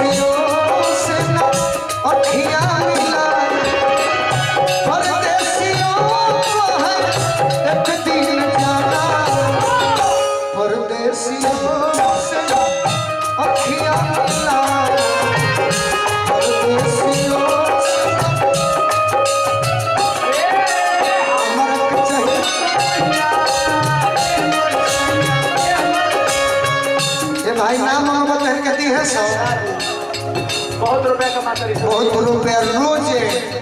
परदेसियों से न अखियां मिलाए, परदेसियों को है एक दिन जाना, परदेसियों से न अखियां मिलाए, परदेसियों भाई नाम मोहब्बत कहती है सौ बहुत रुपए कमाते हैं, बहुत रुपया रोज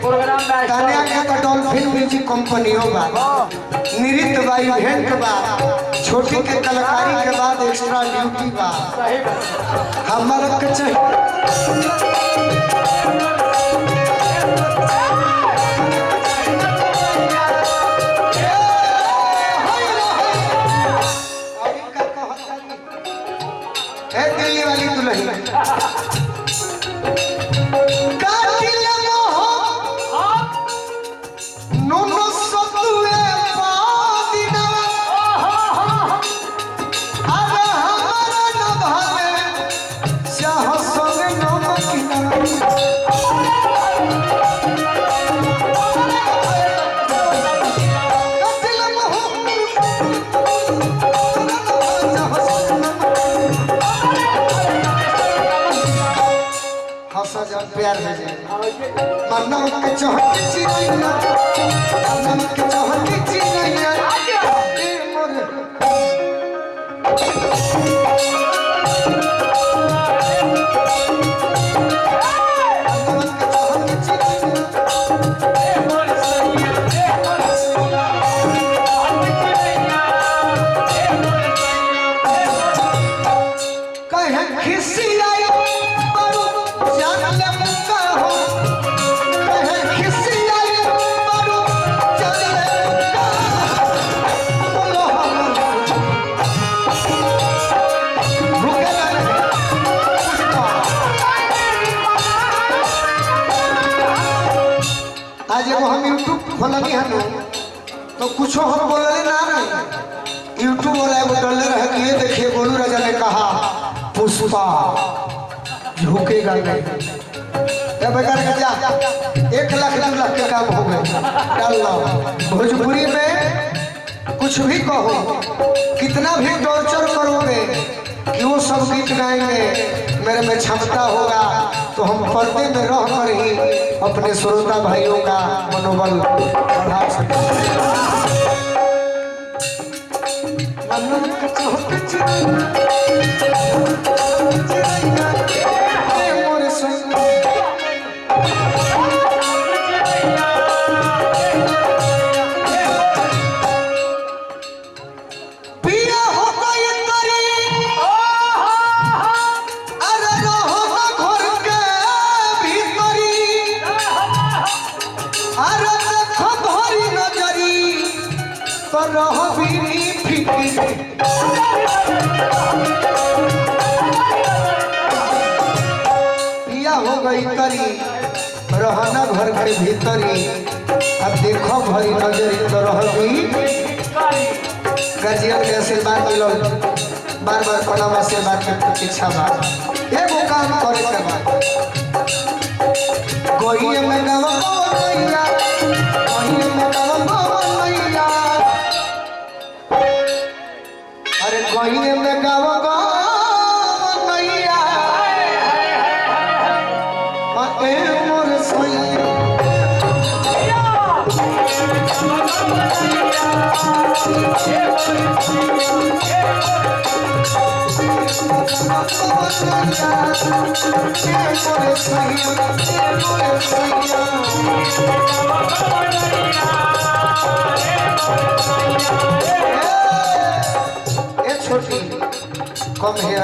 प्रोग्राम में तानिया के तो डॉल्फिन म्यूजिक कंपनी होगा, नृत्य बा, इवेंट बा, छोटी के कलाकारी के बाद एक्स्ट्रा ड्यूटी बा। सही बात हमारा कच्चा दिल्ली वाली दुल्हन प्यार है मन्ना के चहट चिड़ैया, मन्ना के चहट चिड़ैया ए मोर कहे खिसी आज जब हम यूट्यूब खोलनी है तो कुछ हम बोलने ना रहे, यूट्यूब वाला वो डरले रहे कि ये देखिए गोलू राजा ने कहा पुष्पा झुकेगा नहीं, क्या बेकार का जा 1 लाख 2 लाख के काम हो गए। डाल लो भोजपुरी में कुछ भी कहो, कितना भी टॉर्चर करोगे कि वो सब गीत गाएंगे, मेरे में क्षमता होगा तो हम पर्दे में रह कर ही अपने श्रोता भाइयों का मनोबल बढ़ा सकते हैं। पिया हो गई तरी रहना घर के भीतरी, अब देखो भरी नजरी तो रह गई गर्जियन के आशीर्वाद मिलो, बार बार प्रणाम आशीर्वाद के प्रतीक्षा बा, एगो काम करे के बाद कोई में गावा मैया, कोई में गावा मैया, अरे कोई में गावा मैया ए मोर सोइया छोटी कम है